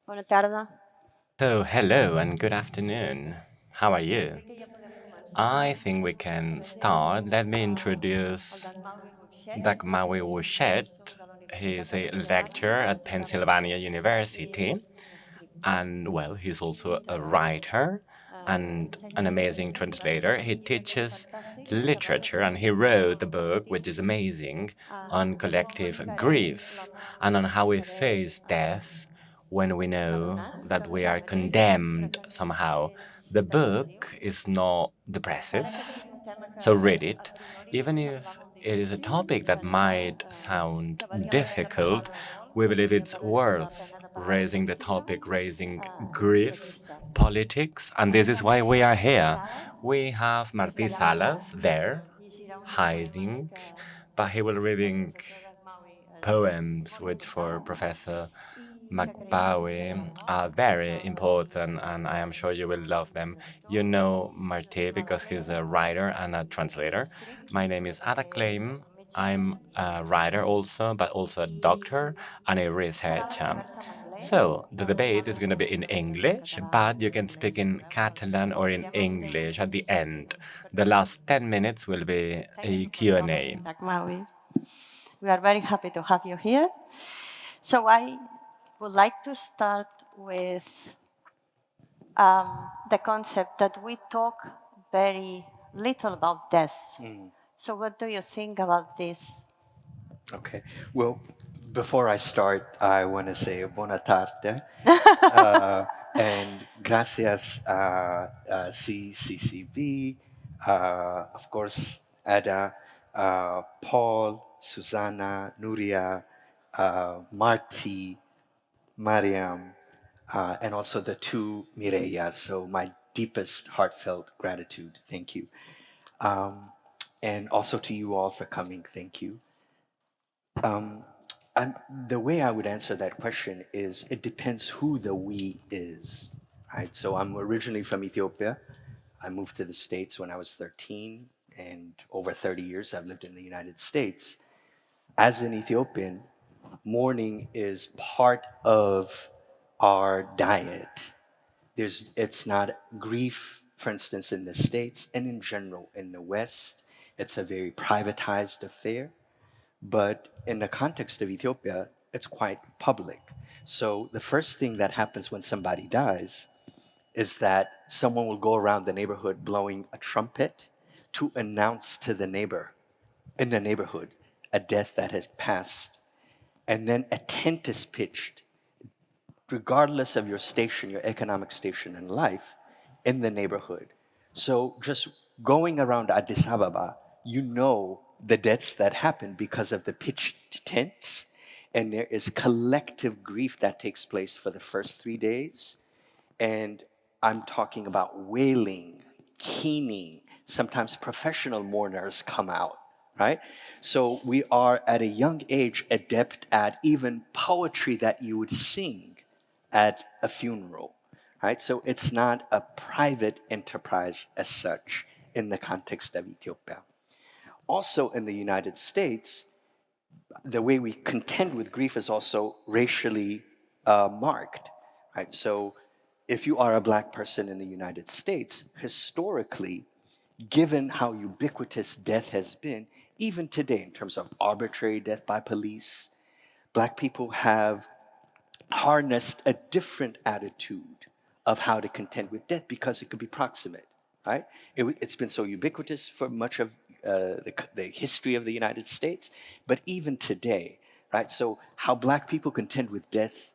Bona tarda. So, hello and good afternoon. How are you? Crec que ja podem començar. I think we can Presento start. Let me el introduce Dagmawi Woubshet, Dagmawi és un Woubshet. professor de la He Universitat is de a Pennsilvània, lecturer at precisament, Pennsylvania i és University, un escriptor and well, he's i also a traductor. writer and Ensenya an literatura amazing translator. internacional He i aquest llibre és teaches fantàstic perquè literature and he representa wrote a el book which col·lectiu is amazing on de com collective encarem la grief and mort on how we sense haver face death when we know empadronat, that we are treballant en ell, condemned tractant somehow. diferents The temes book vius. is not I depressive, encara que sigui un tema que so read a it. priori Even pot if semblar molt it is a difícil, topic that pensa might sound que valia la pena difficult, parlar-ne molt, we que believe valia it's la worth pena de parlar-ne raising the topic, positivament raising grief, d'aquest tema. politics, and this is why Tenim we are Martí here. Sales, We have des Martí d'allà davant, Salas there, llegirà un dels poemes hiding, but he will que el reading professor Dagmawi és poems molt which for dedicat Professor i que creiem que us ajudaran Magbawi are molt. very Professor Martí important, and I és am sure you will love them. You traductor know i Martí professor Ada because he's Klein a writer and a i translator. escrits My name is Ada perquè és Klein. metge I'm i a writer psicòleg. also, but also a doctor I and a serà una researcher. conversa en anglès, So the debate is parlarem going to be in una miqueta en English, català but i you en can anglès, speak ja in veureu, Catalan or in direm els English at the 10 end. minuts, The perquè last 10 minutes will be thank a you for Q&A. coming, Dagmawi. We are very happy to have you here. So I would like to start with the concept that we talk very little about death. So what do you think about this? Okay. Well, before I start, I want to say buona tarde and gracias CCCB, of course, Ada, Paul, Susanna, Nuria, Marti, Mariam, and also the two Mireillas. So my deepest heartfelt gratitude. Thank you. And also to you all for coming. Thank you. The way I would answer that question is it depends who the we is, right? So I'm originally from Ethiopia. I moved to the States when I was 13, and over 30 years I've lived in the United States. As an Ethiopian, mourning is part of our diet. It's not grief, for instance, in the States and in general in the West. It's a very privatized affair. But in the context of Ethiopia, it's quite public. So the first thing that happens when somebody dies is that someone will go around the neighborhood blowing a trumpet to announce to the neighbor in the neighborhood a death that has passed. And then a tent is pitched, regardless of your station, your economic station in life, in the neighborhood. So just going around Addis Ababa, you know the deaths that happen because of the pitched tents, and there is collective grief that takes place for the first 3 days. And I'm talking about wailing, keening, sometimes professional mourners come out, right? So we are at a young age adept at even poetry that you would sing at a funeral, right? So it's not a private enterprise as such in the context of Ethiopia. Also in the United States, the way we contend with grief is also racially marked, right? So if you are a black person in the United States, historically, given how ubiquitous death has been, even today in terms of arbitrary death by police, black people have harnessed a different attitude of how to contend with death because it could be proximate, right? It's been so ubiquitous for much of the history of the United States, but even today, right? So how black people contend with death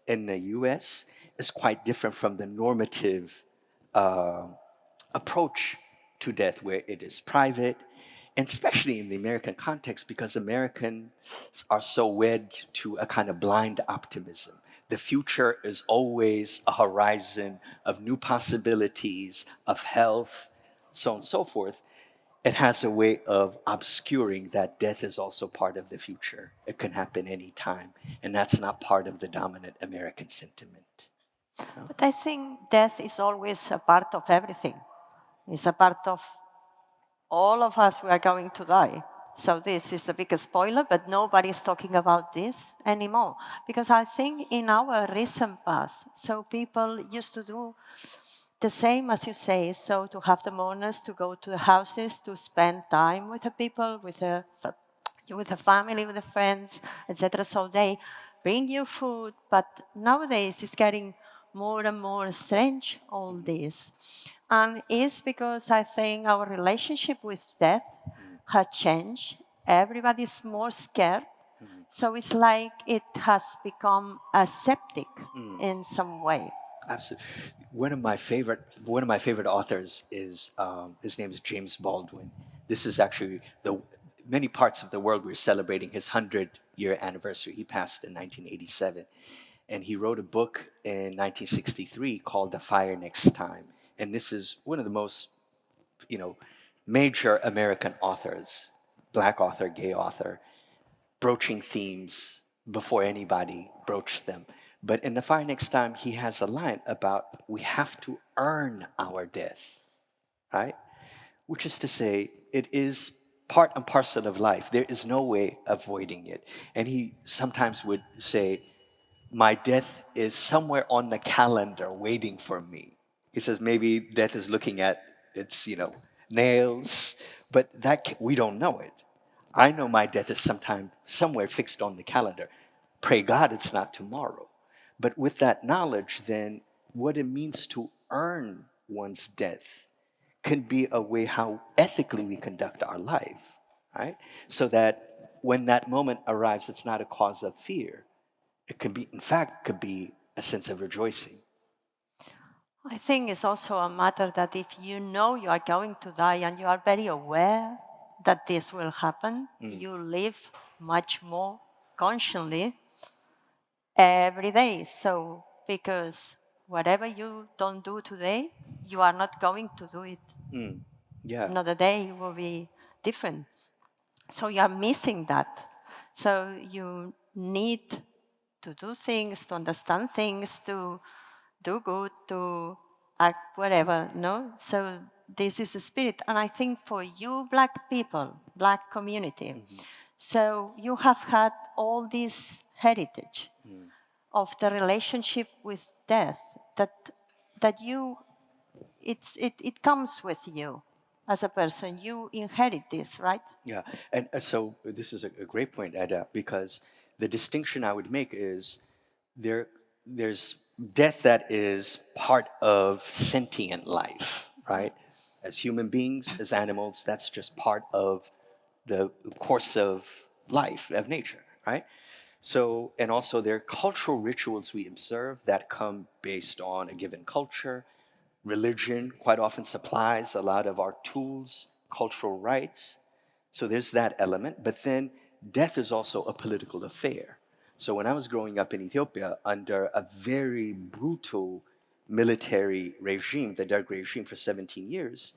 in the US is quite different from the normative approach to death where it is private, and especially in the American context because Americans are so wed to a kind of blind optimism. The future is always a horizon of new possibilities, of health, so on and so forth. It has a way of obscuring that death is also part of the future. It can happen anytime, and that's not part of the dominant American sentiment. But I think death is always a part of everything. It's a part of all of us. We are going to die. So this is the biggest spoiler, but nobody's talking about this anymore. Because I think in our recent past, so people used to do the same as you say, so to have the mourners to go to the houses, to spend time with the people, with the family, with the friends, etc. So they bring you food, but nowadays it's getting more and more strange, all this. And it's because I think our relationship with death has changed. Everybody's more scared. So it's like it has become aseptic in some way. Absolutely. One of my favorite authors is his name is James Baldwin. This is actually the many parts of the world we're celebrating his 100-year anniversary. He passed in 1987, and he wrote a book in 1963 called The Fire Next Time. And this is one of the most major American authors, black author, gay author, broaching themes before anybody broached them. But in The Fire Next Time, he has a line about we have to earn our death, right? Which is to say, it is part and parcel of life. There is no way avoiding it. And he sometimes would say, my death is somewhere on the calendar waiting for me. He says maybe death is looking at its, nails, but we don't know it. I know my death is sometime somewhere fixed on the calendar. Pray God it's not tomorrow. But with that knowledge, then what it means to earn one's death can be a way how ethically we conduct our life, right? So that when that moment arrives, it's not a cause of fear. It could be, in fact, could be a sense of rejoicing. I think it's also a matter that if you know you are going to die and you are very aware that this will happen, you live much more consciously every day. So, because whatever you don't do today, you are not going to do it. Yeah. Another day will be different. So you are missing that. So you need to do things, to understand things, to do good, to act whatever, no? So this is the spirit. And I think for you black people, black community, so you have had all this heritage of the relationship with death that you, it comes with you as a person. You inherit this, right? Yeah, and so this is a great point, Ada, because the distinction I would make is there's death that is part of sentient life, right? As human beings, as animals, that's just part of the course of life, of nature, right? So, and also there are cultural rituals we observe that come based on a given culture. Religion quite often supplies a lot of our tools, cultural rites. So there's that element. But then death is also a political affair. So when I was growing up in Ethiopia under a very brutal military regime, the Derg regime for 17 years,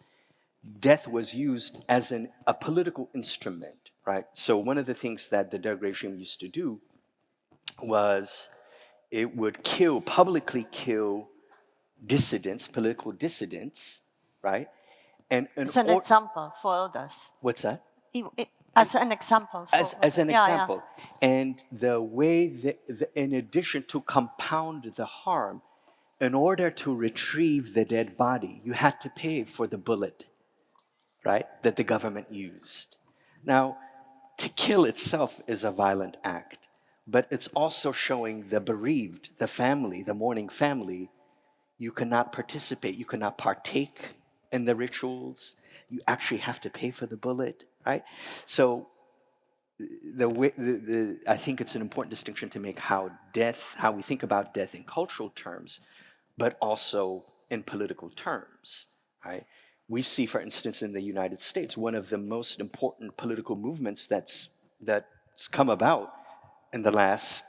death was used as a political instrument, right? So one of the things that the Derg regime used to do was it would publicly kill dissidents, political dissidents, right? And It's an example for others. what's that? As an example. As an Yeah, example. And the way in addition to compound the harm, in order to retrieve the dead body, you had to pay for the bullet, right, that the government used. Now, to kill itself is a violent act, but it's also showing the bereaved, the family, the mourning family, you cannot participate, you cannot partake in the rituals. You actually have to pay for the bullet, right? So I think it's an important distinction to make how we think about death in cultural terms, but also in political terms, right? We see, for instance, in the United States, one of the most important political movements that's come about in the last,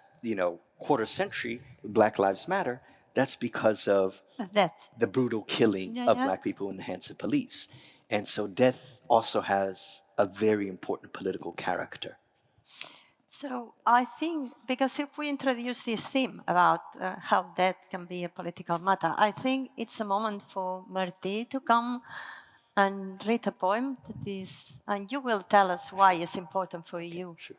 quarter century, Black Lives Matter. That's because of death. the brutal killing of Black people in the hands of police. And so death also has a very important political character. So I think, because if we introduce this theme about how death can be a political matter, I think it's a moment for Martí to come and read a poem that is, and you will tell us why it's important for you. Sure.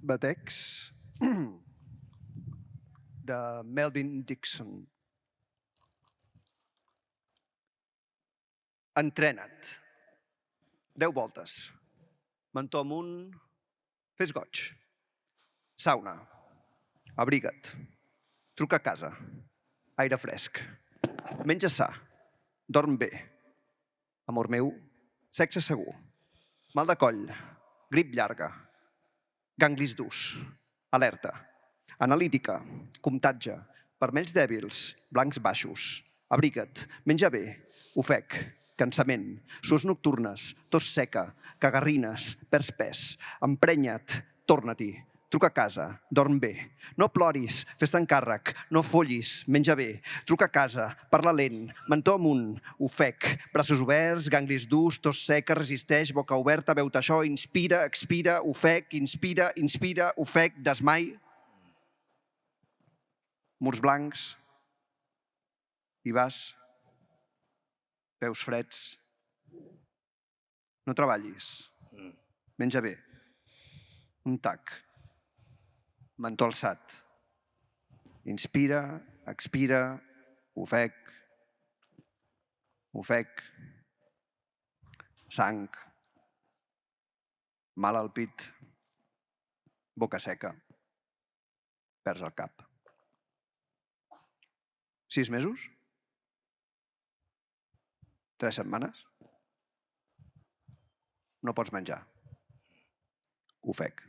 Batex de Melvin Dixon. Entrena't. 10 voltes. Mentó amunt. Fes goig. Sauna. Abriga't. Truca a casa. Aire fresc. Menja sa. Dorm bé. Amor meu, sexe segur. Mal de coll. Grip llarga. Ganglis durs. Alerta. Analítica. Comptatge. Vermells dèbils. Blancs baixos. Abriga't. Menja bé. Ofec. Cansament. Suors nocturnes. Tos seca. Cagarrines. Perds pes. Emprenya't. Torna-t'hi. Truca a casa. Dorm bé. No ploris. Fes-te encàrrec. No follis. Menja bé. Truca a casa. Parla lent. Mentó amunt. Ofec. Braços oberts. Ganglis durs. Tos seca. Resisteix. Boca oberta. Veu-te això. Inspira. Expira. Ofec. Inspira. Inspira. Ofec. Desmai. Murs blancs. I vas. Peus freds. No treballis. Menja bé. Un tac. Mentó alçat. Inspira, expira, ofec. Ofec. Sang. Mal al pit. Boca seca. Perds el cap. 6 mesos? 3 setmanes? No pots menjar. Ofec.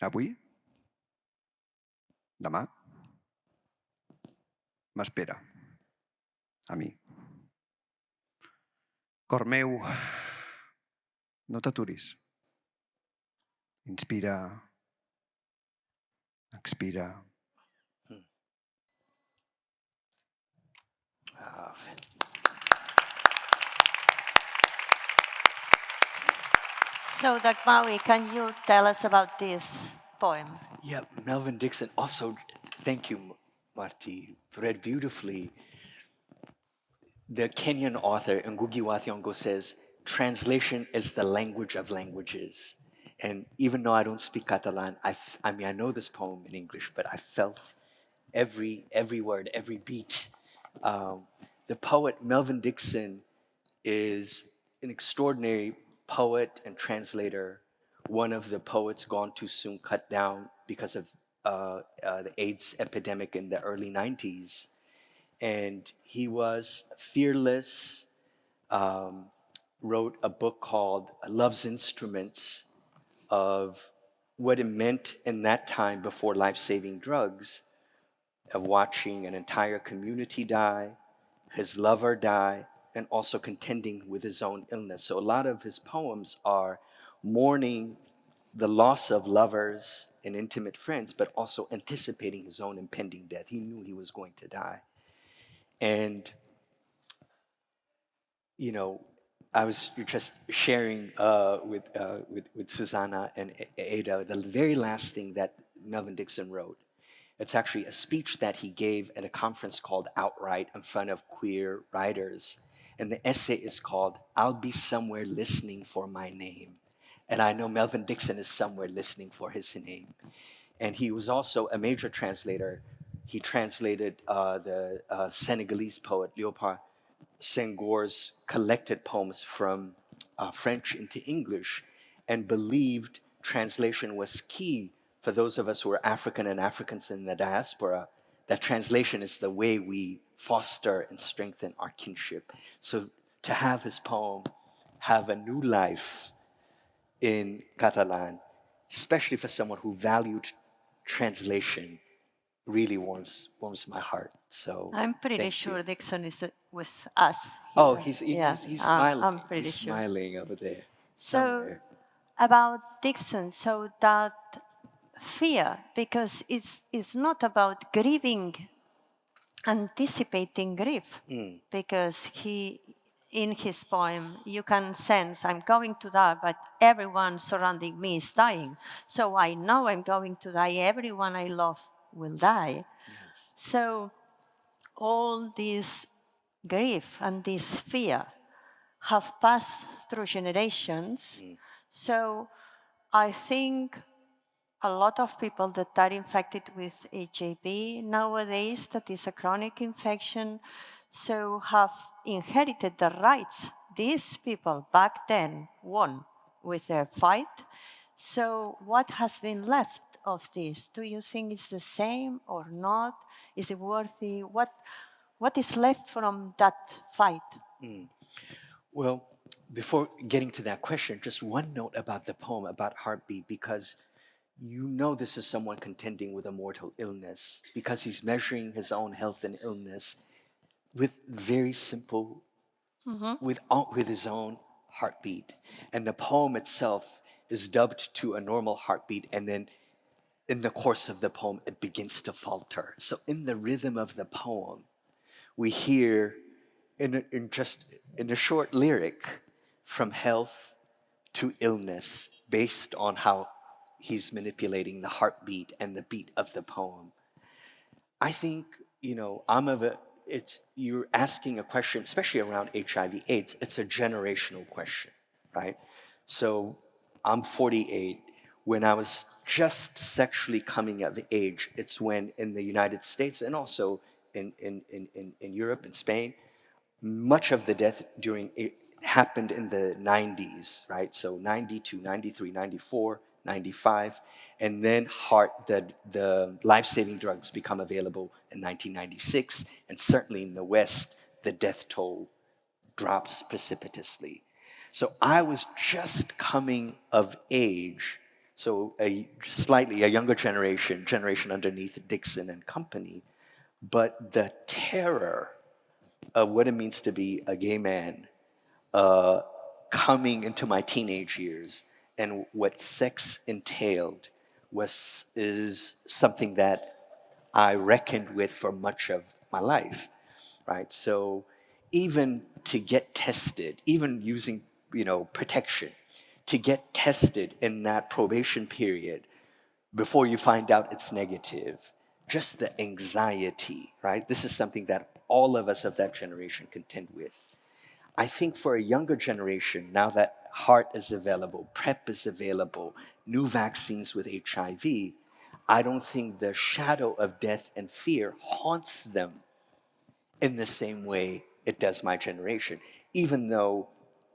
Avui? Demà? M'espera. A mi. Cor meu, no t'aturis. Inspira. Expira. So, Dagmawi, can you tell us about this poem? Yeah, Melvin Dixon also, thank you, Martí, read beautifully. The Kenyan author, Ngugi wa Thiong'o, says, translation is the language of languages. And even though I don't speak Catalan, I mean, I know this poem in English, but I felt every word, every beat. The poet Melvin Dixon is an extraordinary poet and translator, one of the poets gone too soon, cut down because of the AIDS epidemic in the early 90s. And he was fearless, wrote a book called Love's Instruments of what it meant in that time before life-saving drugs, of watching an entire community die, his lover die, and also contending with his own illness. So a lot of his poems are mourning the loss of lovers and intimate friends, but also anticipating his own impending death. He knew he was going to die. And, you know, I was just sharing with Susanna and Ada the very last thing that Melvin Dixon wrote. It's actually a speech that he gave at a conference called Outright in front of queer writers. And the essay is called, I'll Be Somewhere Listening for My Name. And I know Melvin Dixon is somewhere listening for his name. And he was also a major translator. He translated the Senegalese poet Léopold Senghor's collected poems from French into English, and believed translation was key for those of us who are African and Africans in the diaspora, that translation is the way we foster and strengthen our kinship. So to have his poem have a new life in Catalan, especially for someone who valued translation, really warms my heart. So I'm pretty thank sure you. Dixon is with us. Oh, here. he's smiling. I'm pretty He's sure. smiling over there. So, somewhere. about Dixon, so that fear, because it's not about grieving, anticipating grief, because in his poem, you can sense, I'm going to die, but everyone surrounding me is dying. So I know I'm going to die. Everyone I love will die. So all this grief and this fear have passed through generations. So I think a lot of people that are infected with HIV nowadays, that is a chronic infection, so have inherited the rights. These people back then won with their fight. So what has been left of this? Do you think it's the same or not? Is it worthy? What is left from that fight? Well, before getting to that question, just one note about the poem, about heartbeat, because you know this is someone contending with a mortal illness, because he's measuring his own health and illness with very simple, with his own heartbeat. And the poem itself is dubbed to a normal heartbeat, and then in the course of the poem, it begins to falter. So in the rhythm of the poem, we hear in a short lyric from health to illness based on how he's manipulating the heartbeat and the beat of the poem. I think, you're asking a question, especially around HIV/AIDS, it's a generational question, right? So I'm 48. When I was just sexually coming of age, it's when in the United States and also in Europe and Spain, much of the death during it happened in the 90s, right? So 92, 93, 94, 95, and then the life-saving drugs become available in 1996, and certainly in the West, the death toll drops precipitously. So I was just coming of age, so slightly a younger generation underneath Dixon and company, but the terror of what it means to be a gay man coming into my teenage years and what sex entailed is something that I reckoned with for much of my life, right? So even to get tested, even using protection, to get tested in that probation period before you find out it's negative, just the anxiety, right? This is something that all of us of that generation contend with. I think for a younger generation, now that HEART is available, PrEP is available, new vaccines with HIV, I don't think the shadow of death and fear haunts them in the same way it does my generation, even though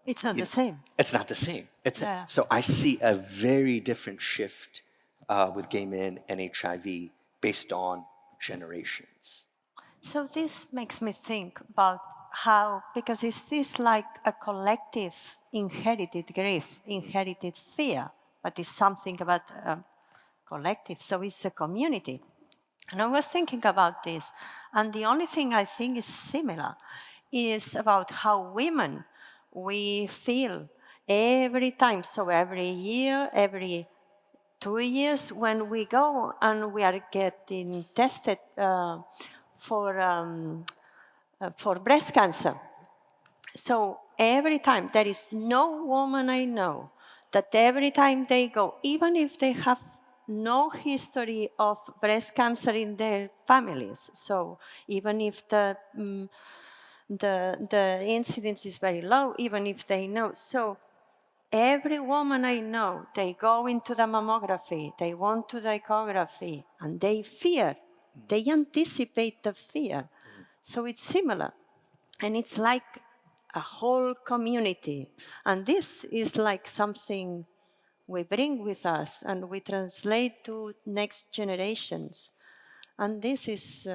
It's not the same. it's not the same. Yeah. So I see a very different shift with gay men and HIV based on generations. So this makes me think about how, because is this like a collective inherited grief, inherited fear, but it's something about collective, so it's a community. And I was thinking about this, and the only thing I think is similar is about how women, we feel every time, so every year, every 2 years, when we go and we are getting tested for breast cancer. So every time, there is no woman I know that every time they go, even if they have no history of breast cancer in their families, so even if the incidence is very low, even if they know, so every woman I know, they go into the mammography, they want to the echography, and they fear. They anticipate the fear. So it's similar. And it's like a whole community. And this is like something we bring with us and we translate to next generations. And this is...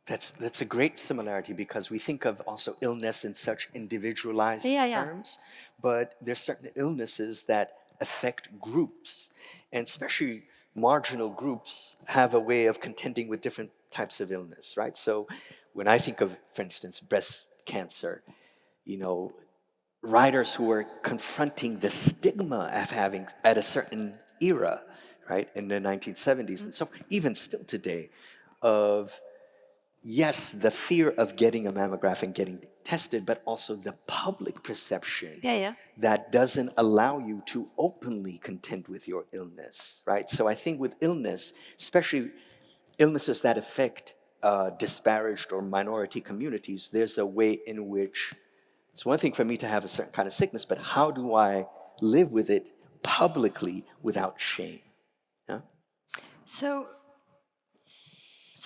That's a great similarity because we think of also illness in such individualized terms, but there's certain illnesses that affect groups, and especially marginal groups have a way of contending with different types of illness, right? So when I think of, for instance, breast cancer, writers who are confronting the stigma of having at a certain era, right, in the 1970s, and so even still today, of yes, the fear of getting a mammograph and getting tested, but also the public perception that doesn't allow you to openly contend with your illness, right? So I think with illness, especially illnesses that affect disparaged or minority communities, there's a way in which it's one thing for me to have a certain kind of sickness, but how do I live with it publicly without shame? Yeah? So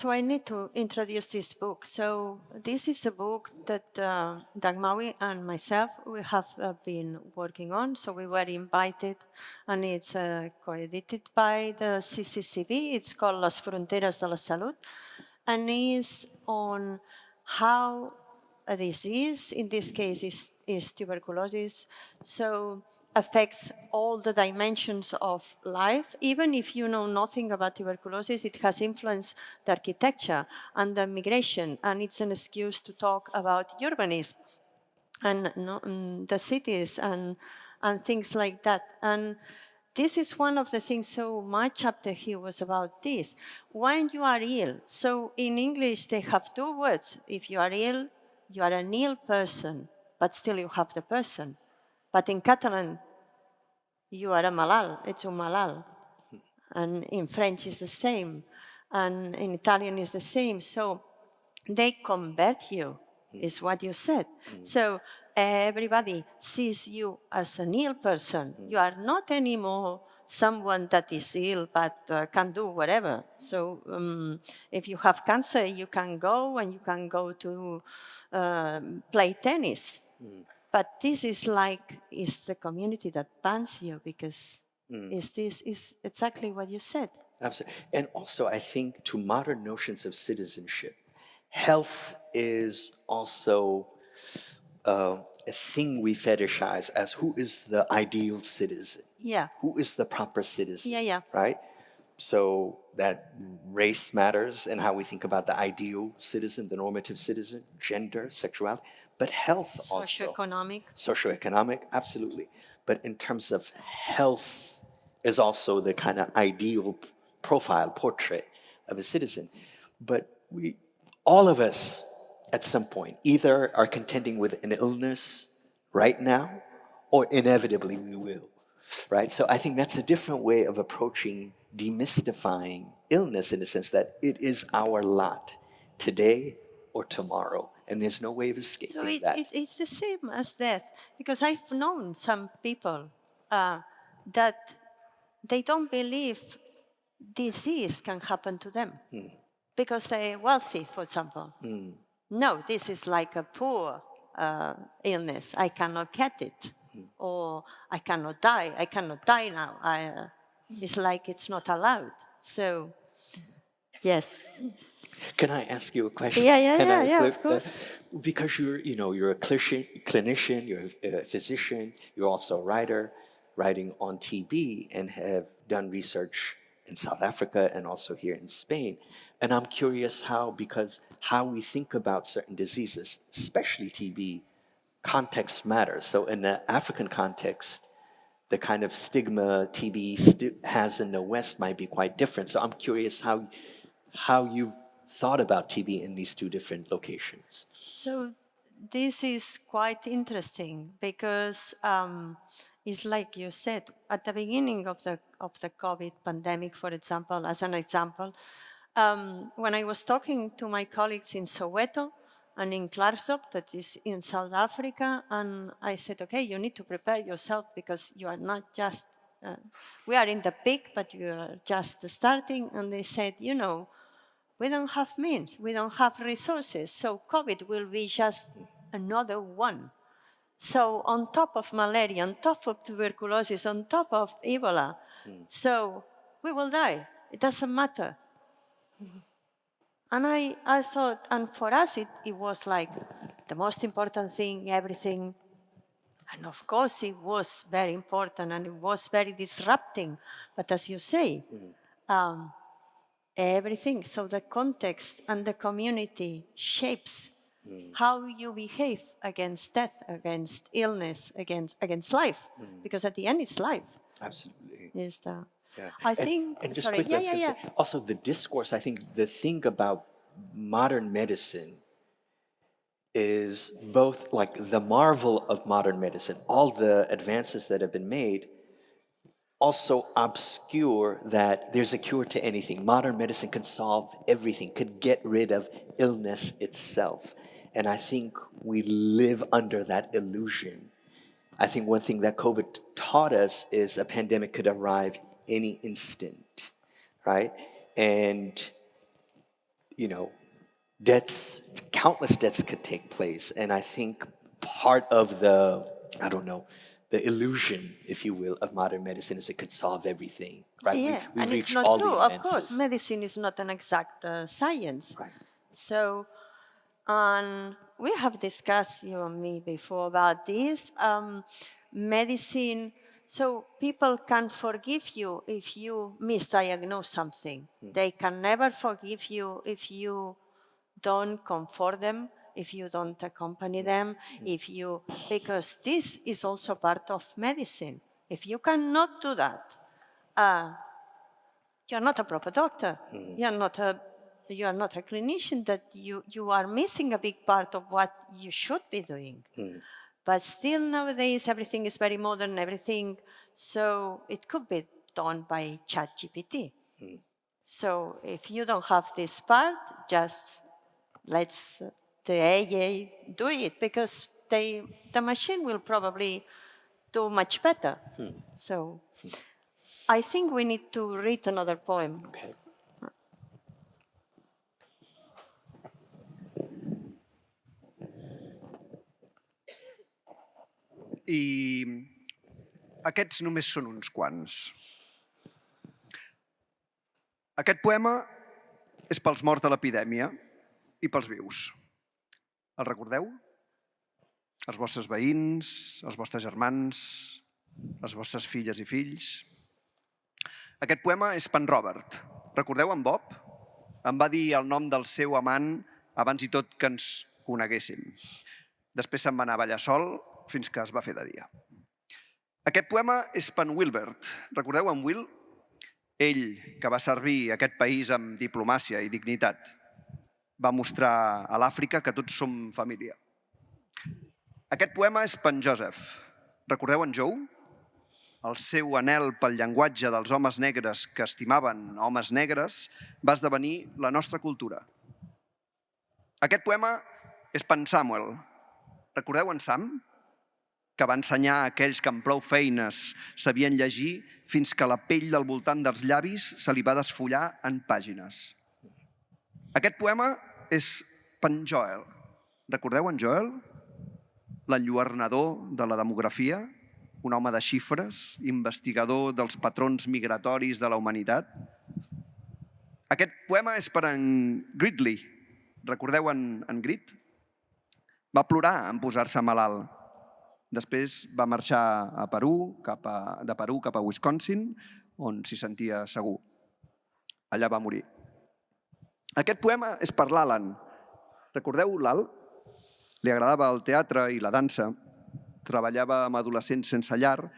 I need to introduce this book. So this is a book that Dagmawi and myself, we have been working on. So we were invited, and it's co-edited by the CCCB. It's called Las Fronteras de la Salud, and is on how a disease, in this case is tuberculosis, so affects all the dimensions of life. Even if you know nothing about tuberculosis, it has influenced the architecture and the migration, and it's an excuse to talk about urbanism and the cities and things like that. And this is one of the things, so my chapter here was about this. When you are ill, so in English they have two words. If you are ill, you are an ill person, but still you have the person. But in Catalan, you are a malalt, ets un malalt. And in French it's the same. And in Italian it's the same. So they convert you, is what you said. So everybody sees you as an ill person. You are not anymore someone that is ill but can do whatever. So if you have cancer, you can go and you can go to play tennis. But this is the community that bans you because this is exactly what you said. Absolutely. And also, I think to modern notions of citizenship, health is also a thing we fetishize as who is the ideal citizen? Yeah. Who is the proper citizen? Yeah. Right? So that race matters and how we think about the ideal citizen, the normative citizen, gender, sexuality, but health also. Socioeconomic, absolutely. But in terms of health is also the kind of ideal profile, portrait of a citizen. But all of us, at some point, either are contending with an illness right now, or inevitably we will, right? So I think that's a different way of approaching demystifying illness in the sense that it is our lot today or tomorrow, and there's no way of escaping So that. it's the same as death, because I've known some people that they don't believe disease can happen to them because they're wealthy, for example. No, this is like a poor illness. I cannot get it. Or I cannot die. I cannot die now. It's like it's not allowed. So, yes. Can I ask you a question? Yeah, of course. Because you're a clinician, you're a physician, you're also a writer, writing on TB, and have done research in South Africa and also here in Spain. And I'm curious because how we think about certain diseases, especially TB, context matters. So in the African context, the kind of stigma TB has in the West might be quite different. So I'm curious how you've thought about TB in these two different locations. So this is quite interesting because it's like you said, at the beginning of the COVID pandemic, for example, as an example, when I was talking to my colleagues in Soweto and in Klerksdorp, that is in South Africa, and I said, okay, you need to prepare yourself because you are not just, we are in the peak, but you are just starting. And they said, we don't have means, we don't have resources, so COVID will be just another one. So on top of malaria, on top of tuberculosis, on top of Ebola, so we will die. It doesn't matter. And I thought, and for us it was like the most important thing, everything. And of course it was very important and it was very disrupting. But as you say, everything. So the context and the community shapes how you behave against death, against illness, against life. Because at the end, it's life. Absolutely. Is the, Yeah. I think, and just sorry, quickly, I was gonna yeah. say, also the discourse, I think the thing about modern medicine is both like the marvel of modern medicine, all the advances that have been made, also obscure that there's a cure to anything. Modern medicine can solve everything, could get rid of illness itself. And I think we live under that illusion. I think one thing that COVID taught us is a pandemic could arrive any instant, right? And, deaths, countless deaths could take place. And I think part of the illusion, if you will, of modern medicine is it could solve everything, right? Yeah, We've and it's reached not all true. the Of course, advances. medicine is not an exact science. Right. So, and we have discussed, you and me, before about this. Medicine, so people can forgive you if you misdiagnose something. They can never forgive you if you don't comfort them, if you don't accompany them, because this is also part of medicine. If you cannot do that, you're not a proper doctor. You're not a clinician. That you are missing a big part of what you should be doing. But still nowadays everything is very modern, so it could be done by ChatGPT. So if you don't have this part, just let's the AI do it, because the machine will probably do much better. So I think we need to read another poem. Okay. I aquests només són uns quants. Aquest poema és pels morts de l'epidèmia i pels vius. El recordeu? Els vostres veïns, els vostres germans, les vostres filles i fills. Aquest poema és per en Robert. Recordeu en Bob? Em va dir el nom del seu amant abans i tot que ens coneguéssim. Després se'n va anar a ballar sol fins que es va fer de dia. Aquest poema és per en Wilbert. Recordeu en Will? Ell, que va servir aquest país amb diplomàcia i dignitat, va mostrar a l'Àfrica que tots som família. Aquest poema és per en Joseph. Recordeu en Joe? El seu anhel pel llenguatge dels homes negres que estimaven homes negres va esdevenir la nostra cultura. Aquest poema és per en Samuel. Recordeu en Sam? Que va ensenyar a aquells que amb prou feines sabien llegir fins que la pell del voltant dels llavis se li va desfollar en pàgines. Aquest poema és per en Joel. Recordeu en Joel? L'enlluernador de la demografia, un home de xifres, investigador dels patrons migratoris de la humanitat. Aquest poema és per en Gridley. Recordeu en Grit? Va plorar en posar-se malalt. Després va marxar de Perú cap a Wisconsin, on s'hi sentia segur. Allà va morir. Aquest poema és per l'Alan. Recordeu l'Al? Li agradava el teatre i la dansa, treballava amb adolescents sense llar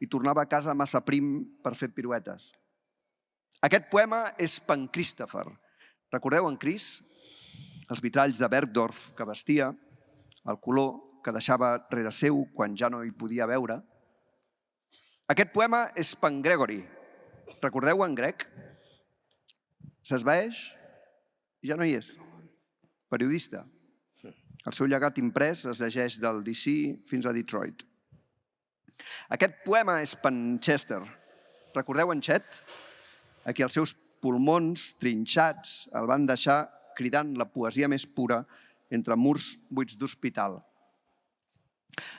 i tornava a casa massa prim per fer piruetes. Aquest poema és per en Christopher. Recordeu en Chris? Els vitralls de Bergdorf que vestia, el color que deixava rere seu quan ja no hi podia veure. Aquest poema és per en Gregory. Recordeu en Greg? S'esvaeix i ja no hi és. Periodista. El seu llegat imprès es llegeix del DC fins a Detroit. Aquest poema és per en Chester. Recordeu en Chet? A qui els seus pulmons trinxats el van deixar cridant la poesia més pura entre murs buits d'hospital.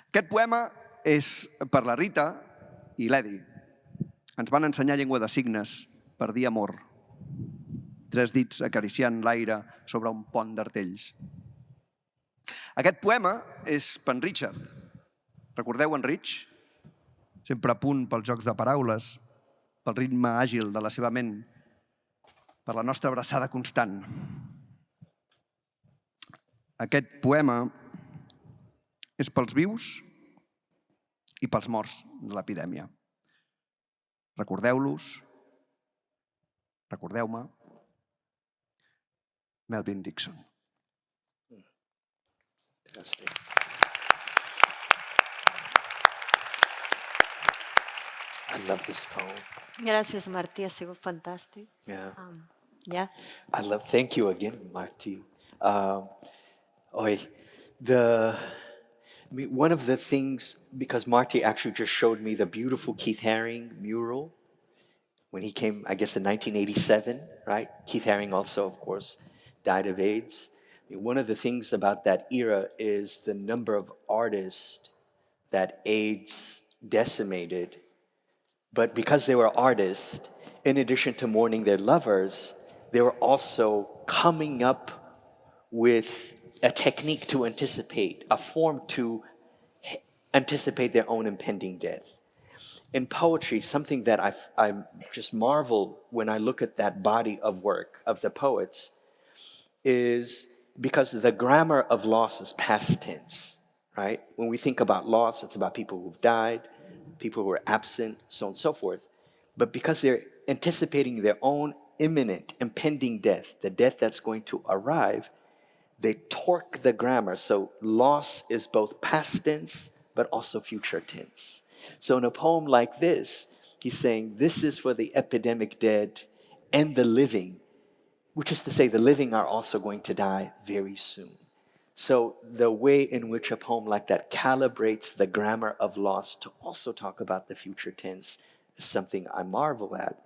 Aquest poema és per la Rita i l'Eddie. Ens van ensenyar llengua de signes per dir amor. 3 dits acariciant l'aire sobre un pont d'artells. Aquest poema és per en Richard. Recordeu en Rich? Sempre a punt pels jocs de paraules, pel ritme àgil de la seva ment, per la nostra abraçada constant. Aquest poema és pels vius i pels morts de l'epidèmia. Recordeu-los, recordeu-me, Melvin Dixon. Fantastic. I love this poem. Gràcies, Martí, ha sigut fantàstic. Yeah. Yeah. Thank you again, Martí. Oi, one of the things, because Marty actually just showed me the beautiful Keith Haring mural when he came, I guess, in 1987, right? Keith Haring also, of course, died of AIDS. One of the things about that era is the number of artists that AIDS decimated. But because they were artists, in addition to mourning their lovers, they were also coming up with a technique to anticipate, a form to anticipate their own impending death. In poetry, something that I just marvel when I look at that body of work of the poets is because the grammar of loss is past tense, right? When we think about loss, it's about people who've died, people who are absent, so on and so forth. But because they're anticipating their own imminent, impending death, the death that's going to arrive, they torque the grammar. So loss is both past tense, but also future tense. So in a poem like this, he's saying, this is for the epidemic dead and the living, which is to say the living are also going to die very soon. So the way in which a poem like that calibrates the grammar of loss to also talk about the future tense is something I marvel at.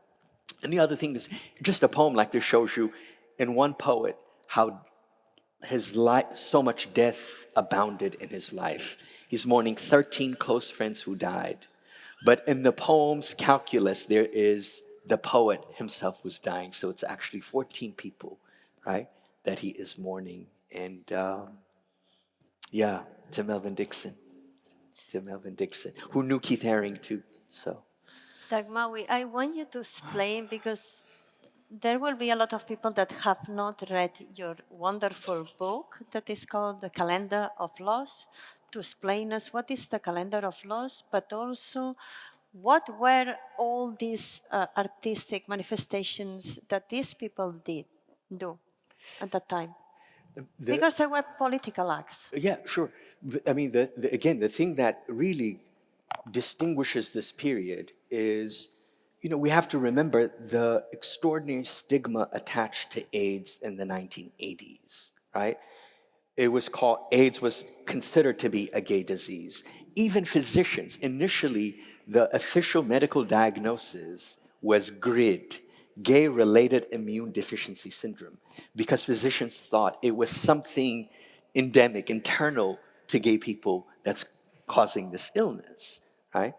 And the other thing is, just a poem like this shows you in one poet how his life, so much death abounded in his life. He's mourning 13 close friends who died. But in the poem's calculus, there is the poet himself was dying. So it's actually 14 people, right, that he is mourning. And yeah, to Melvin Dixon, who knew Keith Haring too. So Dagmawi, I want you to explain, because there will be a lot of people that have not read your wonderful book that is called The Calendar of Loss, to explain us what is the Calendar of Loss, but also what were all these artistic manifestations that these people do at that time. Because they were political acts. yeah, sure. I mean, again, the thing that really distinguishes this period is, we have to remember the extraordinary stigma attached to AIDS in the 1980s, right? AIDS was considered to be a gay disease. Even physicians, initially, the official medical diagnosis was GRID, gay-related immune deficiency syndrome, because physicians thought it was something endemic, internal to gay people that's causing this illness, right?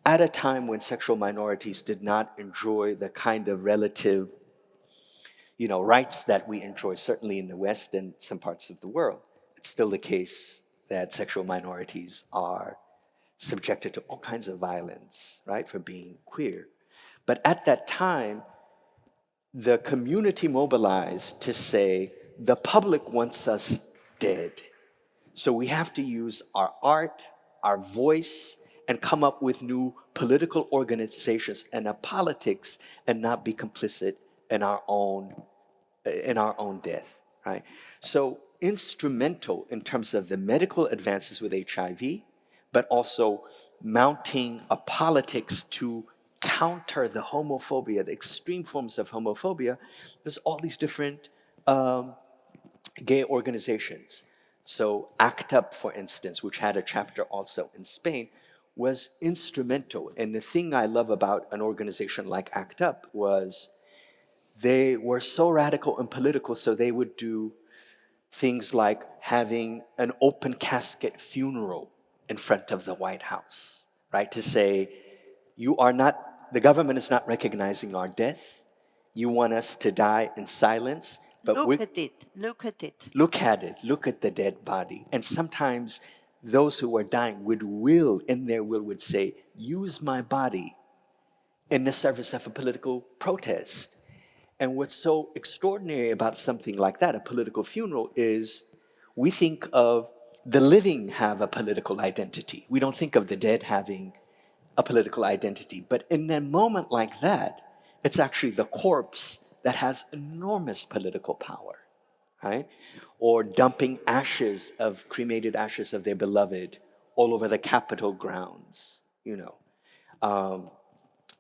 At a time when sexual minorities did not enjoy the kind of relative, rights that we enjoy, certainly in the West and some parts of the world. It's still the case that sexual minorities are subjected to all kinds of violence, right, for being queer. But at that time, the community mobilized to say, the public wants us dead. So we have to use our art, our voice, and come up with new political organizations and a politics, and not be complicit in our own death, right? So instrumental in terms of the medical advances with HIV, but also mounting a politics to counter the homophobia, the extreme forms of homophobia. There's all these different gay organizations. So ACT UP, for instance, which had a chapter also in Spain, was instrumental. And the thing I love about an organization like ACT UP was they were so radical and political, so they would do things like having an open casket funeral in front of the White House, right? To say, the government is not recognizing our death. You want us to die in silence, but look at it. look at it, look at the dead body. And sometimes those who are dying in their will would say, use my body in the service of a political protest. And what's so extraordinary about something like that, a political funeral, is we think of the living have a political identity. We don't think of the dead having a political identity. But in a moment like that, it's actually the corpse that has enormous political power, right? Or dumping ashes of cremated ashes of their beloved all over the Capitol grounds, you know.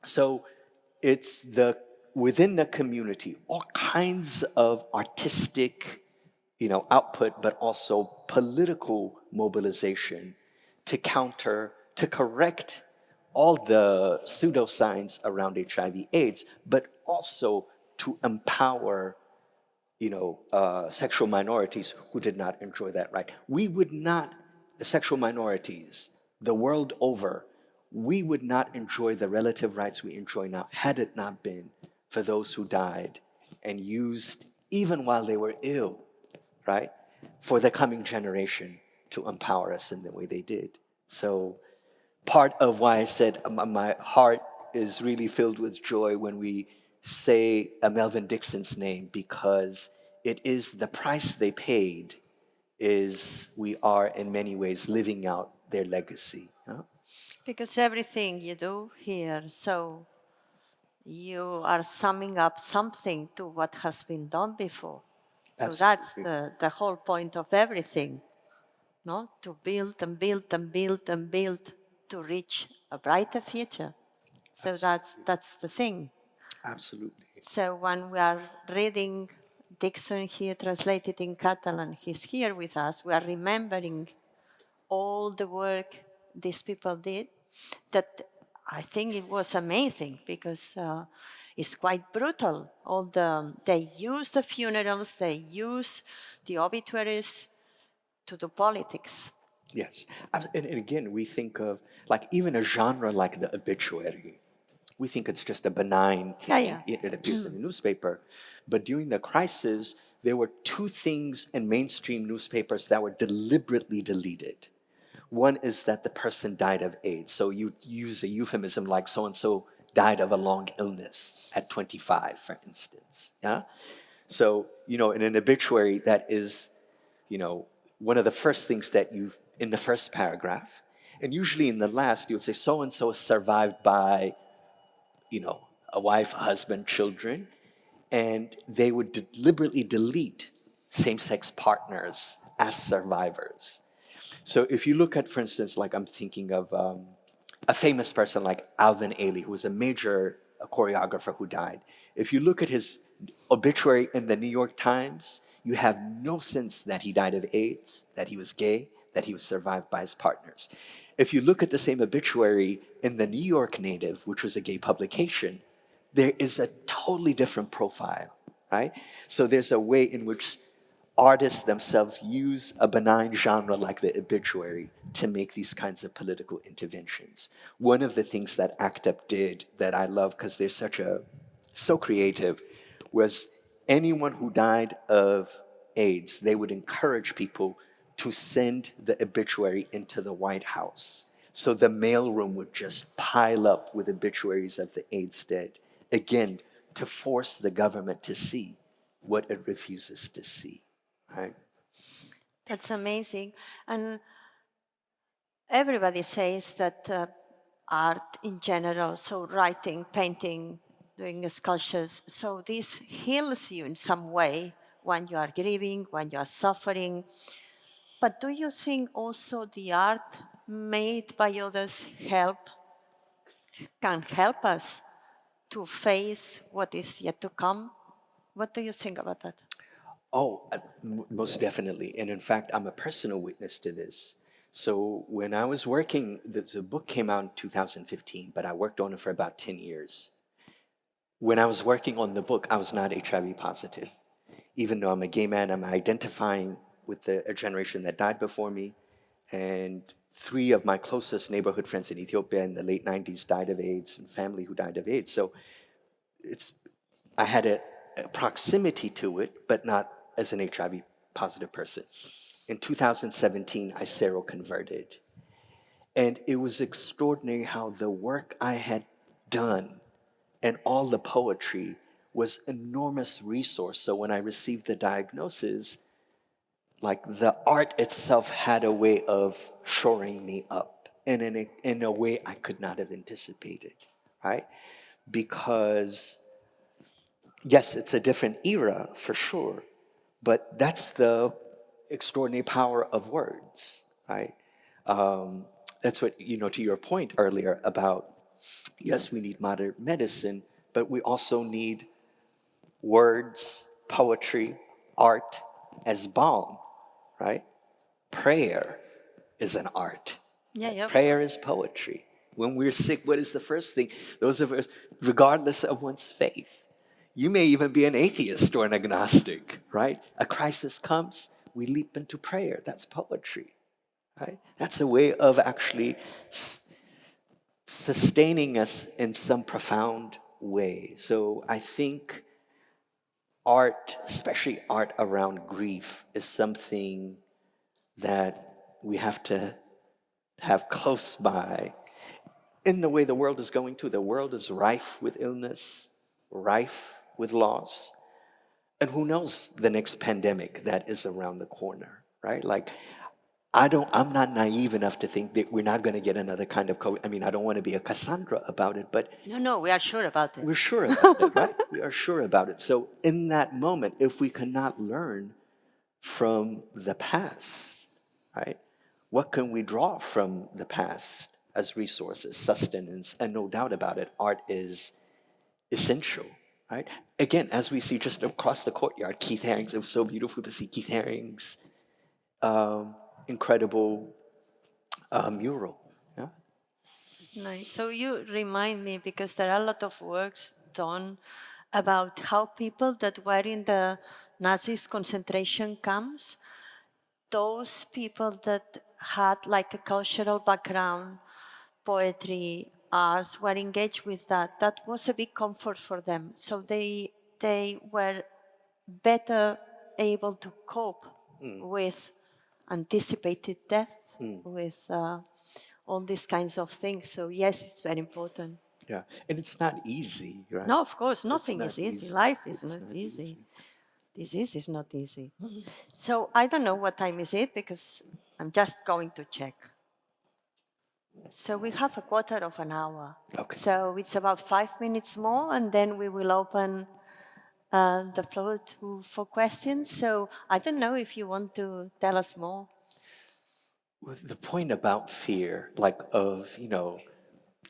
So it's the within the community, all kinds of artistic, output, but also political mobilization to counter, to correct all the pseudoscience around HIV/AIDS, but also to empower, sexual minorities who did not enjoy that right. We would not, the sexual minorities, the world over, we would not enjoy the relative rights we enjoy now had it not been for those who died and used, even while they were ill, right, for the coming generation to empower us in the way they did. So part of why I said my heart is really filled with joy when we say a Melvin Dixon's name, because it is the price they paid is we are in many ways living out their legacy. Huh? Because everything you do here, so you are summing up something to what has been done before. So that's Absolutely. the whole point of everything, no? To build and build and build and build to reach a brighter future. So that's the thing. Absolutely. So when we are reading Dixon here translated in Catalan, he's here with us, we are remembering all the work these people did, that I think it was amazing because it's quite brutal. They use the funerals, they use the obituaries to do politics. Yes. And again, we think of like even a genre like the obituary. We think it's just a benign thing. Yeah. It appears in the newspaper. But during the crisis, there were two things in mainstream newspapers that were deliberately deleted. One is that the person died of AIDS. So you use a euphemism like so and so died of a long illness at 25, for instance. Yeah? So, in an obituary, that is, one of the first things that you, in the first paragraph, and usually in the last, you would say so and so is survived by, a wife, a husband, children, and they would deliberately delete same sex partners as survivors. So if you look at, for instance, like I'm thinking of a famous person like Alvin Ailey, who was a major choreographer who died. If you look at his obituary in the New York Times, you have no sense that he died of AIDS, that he was gay, that he was survived by his partners. If you look at the same obituary in the New York Native, which was a gay publication, there is a totally different profile, right? So there's a way in which artists themselves use a benign genre like the obituary to make these kinds of political interventions. One of the things that ACT UP did that I love because they're so creative was anyone who died of AIDS, they would encourage people to send the obituary into the White House. So the mailroom would just pile up with obituaries of the AIDS dead, again, to force the government to see what it refuses to see. Right? That's amazing. And everybody says that art in general, so writing, painting, doing sculptures, so this heals you in some way when you are grieving, when you are suffering. But do you think also the art made by others can help us to face what is yet to come? What do you think about that? Oh, most definitely. And in fact, I'm a personal witness to this. So when I was working, the book came out in 2015, but I worked on it for about 10 years. When I was working on the book, I was not HIV positive. Even though I'm a gay man, I'm identifying with a generation that died before me. And 3 of my closest neighborhood friends in Ethiopia in the late 90s died of AIDS, and family who died of AIDS. So I had a proximity to it, but not as an HIV positive person. In 2017, I seroconverted. And it was extraordinary how the work I had done and all the poetry was enormous resource. So when I received the diagnosis, like the art itself had a way of shoring me up, and in a way I could not have anticipated, right? Because yes, it's a different era for sure, But that's the extraordinary power of words, right? That's what, to your point earlier about, yes, we need modern medicine, but we also need words, poetry, art as balm, right? Prayer is an art. Yeah, yeah, of Prayer course. is poetry. When we're sick, what is the first thing? Those of us, regardless of one's faith, you may even be an atheist or an agnostic, right? A crisis comes, we leap into prayer. That's poetry, right? That's a way of actually sustaining us in some profound way. So I think art, especially art around grief, is something that we have to have close by. In the way the world is going to, the world is rife with illness, rife with loss. And who knows the next pandemic that is around the corner, right? Like, I'm not naive enough to think that we're not going to get another kind of COVID. I mean, I don't want to be a Cassandra about it, but No, we are sure about it. we're sure about it, right? We are sure about it. So in that moment, if we cannot learn from the past, right? What can we draw from the past as resources, sustenance? And no doubt about it, art is essential, right? Again, as we see just across the courtyard, Keith Haring's, it was so beautiful to see Keith Haring's incredible mural. Yeah? It's nice. So you remind me, because there are a lot of works done about how people that were in the Nazis concentration camps, those people that had like a cultural background, poetry, arts, were engaged with that. That was a big comfort for them. So they were better able to cope with anticipated death, with all these kinds of things. So yes, it's very important. Yeah. And it's not easy, right? No, of course, It's nothing not is easy. easy. Life is It's not not easy. easy. Disease is not easy. So I don't know what time is it, because I'm just going to check. So we have a quarter of an hour. Okay. So it's about 5 minutes more, and then we will open the floor for questions. So I don't know if you want to tell us more. With the point about fear, like of,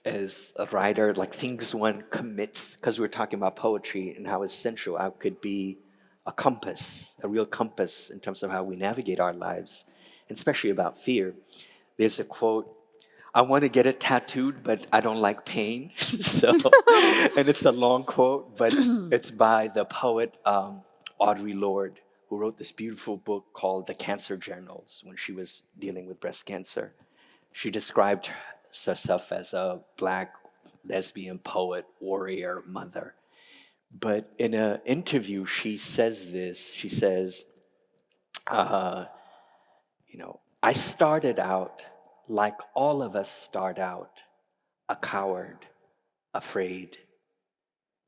as a writer, like things one commits, because we're talking about poetry and how essential it could be a compass, a real compass in terms of how we navigate our lives, and especially about fear. There's a quote, I want to get it tattooed, but I don't like pain. So, and it's a long quote, but it's by the poet Audre Lorde, who wrote this beautiful book called The Cancer Journals when she was dealing with breast cancer. She described herself as a Black lesbian poet, warrior, mother. But in an interview, she says this. She says, I started out like all of us start out, a coward, afraid.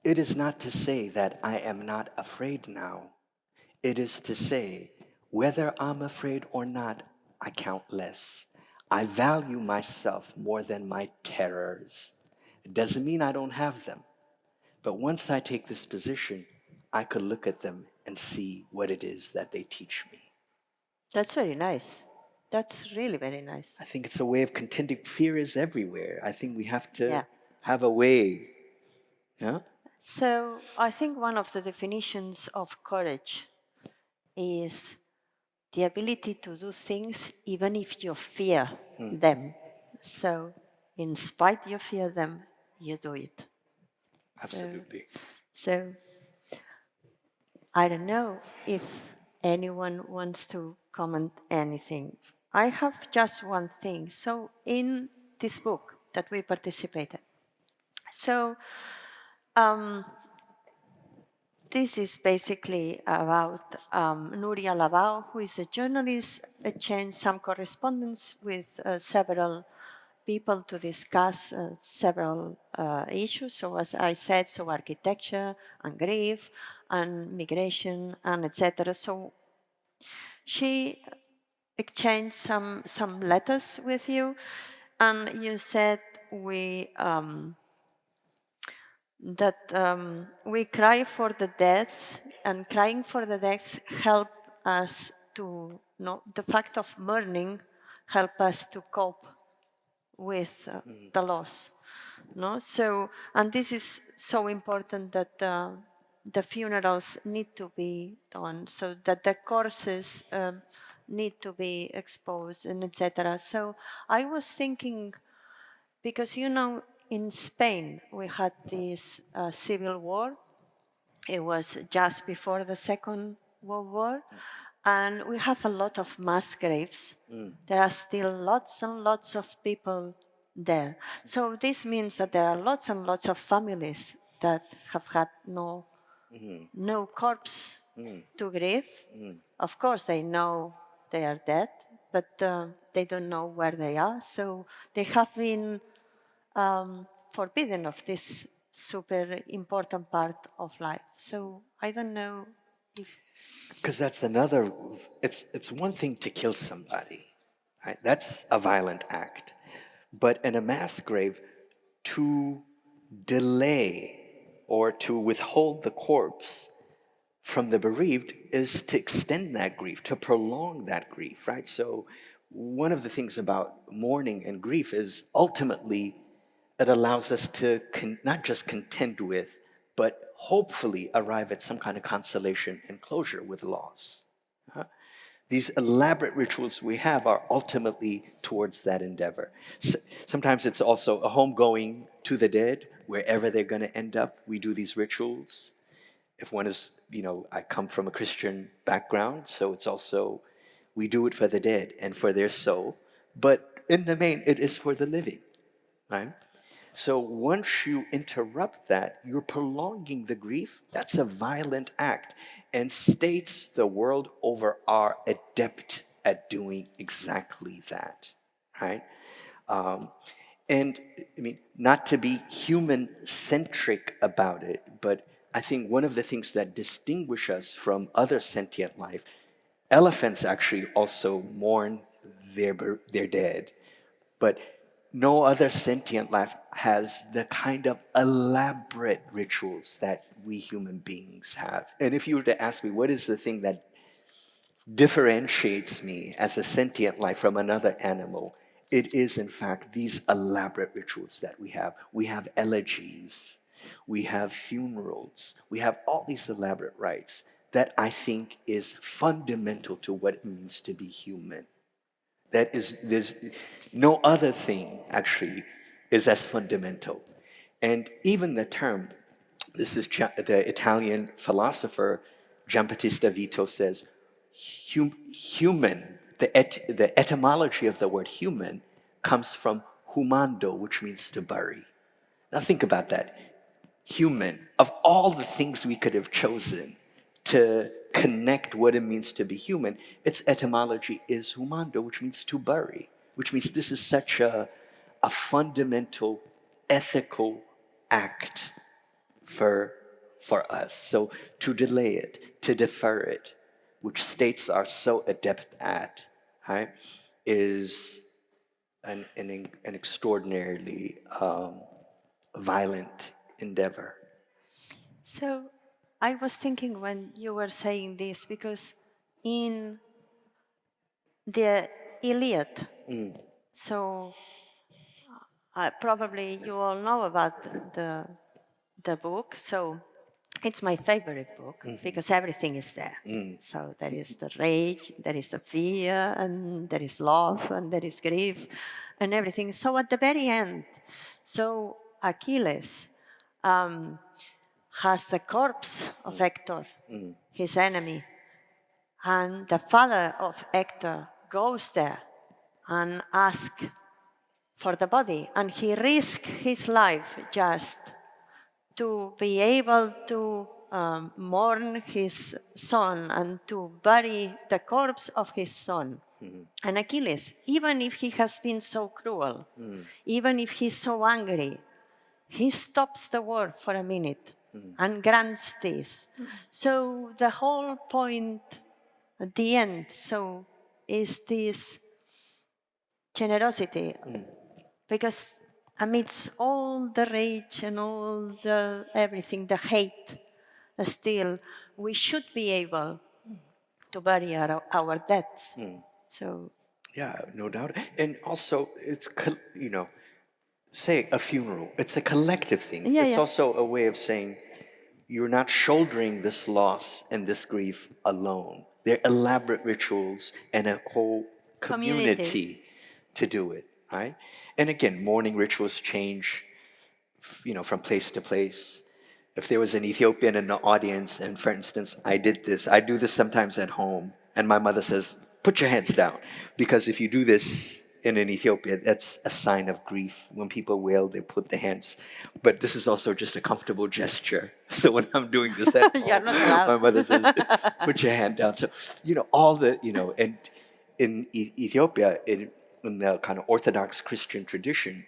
It is not to say that I am not afraid now. It is to say, whether I'm afraid or not, I count less. I value myself more than my terrors. It doesn't mean I don't have them. But once I take this position, I could look at them and see what it is that they teach me. That's very nice. That's really very nice. I think it's a way of contending. Fear is everywhere. I think we have to Yeah. have a way. Yeah? So I think one of the definitions of courage is the ability to do things even if you fear them. So in spite you fear them, you do it. Absolutely. So I don't know if anyone wants to comment anything. I have just one thing. So in this book that we participated, so this is basically about Nuria Labao, who is a journalist, exchanged some correspondence with several people to discuss several issues. So as I said, so architecture and grief and migration and etc. So she exchanged some letters with you, and you said that we cry for the deaths and crying for the deaths help us to know the fact of mourning, help us to cope with the loss. No? So, and this is so important that the funerals need to be done, so that the corpses need to be exposed, and etc. So I was thinking, because in Spain we had this civil war. It was just before the Second World War, and we have a lot of mass graves. There are still lots and lots of people there. So this means that there are lots and lots of families that have had no corpse to grieve. Of course, they know they are dead, but they don't know where they are. So they have been forbidden of this super important part of life. So I don't know if... Because that's another, it's one thing to kill somebody, right? That's a violent act. But in a mass grave, to delay or to withhold the corpse from the bereaved is to extend that grief, to prolong that grief, right? So one of the things about mourning and grief is ultimately it allows us to not just contend with, but hopefully arrive at some kind of consolation and closure with loss. These elaborate rituals we have are ultimately towards that endeavor. Sometimes it's also a homegoing to the dead, wherever they're going to end up. We do these rituals. If one is, I come from a Christian background, so it's also, we do it for the dead and for their soul. But in the main, it is for the living, right? So once you interrupt that, you're prolonging the grief. That's a violent act. And states the world over are adept at doing exactly that, right? And I mean, not to be human-centric about it, but I think one of the things that distinguish us from other sentient life, elephants actually also mourn their dead, but no other sentient life has the kind of elaborate rituals that we human beings have. And if you were to ask me, what is the thing that differentiates me as a sentient life from another animal, it is in fact these elaborate rituals that we have. We have elegies, we have funerals, we have all these elaborate rites that I think is fundamental to what it means to be human. There's no other thing actually is as fundamental. And even the term, this is the Italian philosopher Giambattista Vito says, human, the etymology of the word human comes from humando, which means to bury. Now think about that. Human, of all the things we could have chosen to connect what it means to be human, its etymology is humando, which means to bury, which means this is such a fundamental ethical act for us. So to delay it, to defer it, which states are so adept at, right, is an extraordinarily violent endeavor. So I was thinking when you were saying this, because in the Iliad, so probably you all know about the book, so it's my favorite book because everything is there. So there is the rage, there is the fear, and there is love, and there is grief, and everything. So at the very end, so Achilles has the corpse of Hector, his enemy, and the father of Hector goes there and asks for the body, and he risks his life just to be able to mourn his son and to bury the corpse of his son. And Achilles, even if he has been so cruel, even if he's so angry, he stops the war for a minute and grants this. So the whole point at the end, so is this generosity, because amidst all the rage and all the everything, the hate, still we should be able to bury our dead. So, Yeah, no doubt. And also, it's, say a funeral, it's a collective thing. Yeah, It's yeah. also a way of saying you're not shouldering this loss and this grief alone. There are elaborate rituals and a whole community to do it, right? And again, mourning rituals change, from place to place. If there was an Ethiopian in the audience, and for instance, I do this sometimes at home, and my mother says, put your hands down, because if you do this in an Ethiopia, that's a sign of grief. When people wail, they put their hands. But this is also just a comfortable gesture. So when I'm doing this at You're home, not allowed. my mother says, put your hand down. So, all the, and in Ethiopia, in the kind of Orthodox Christian tradition,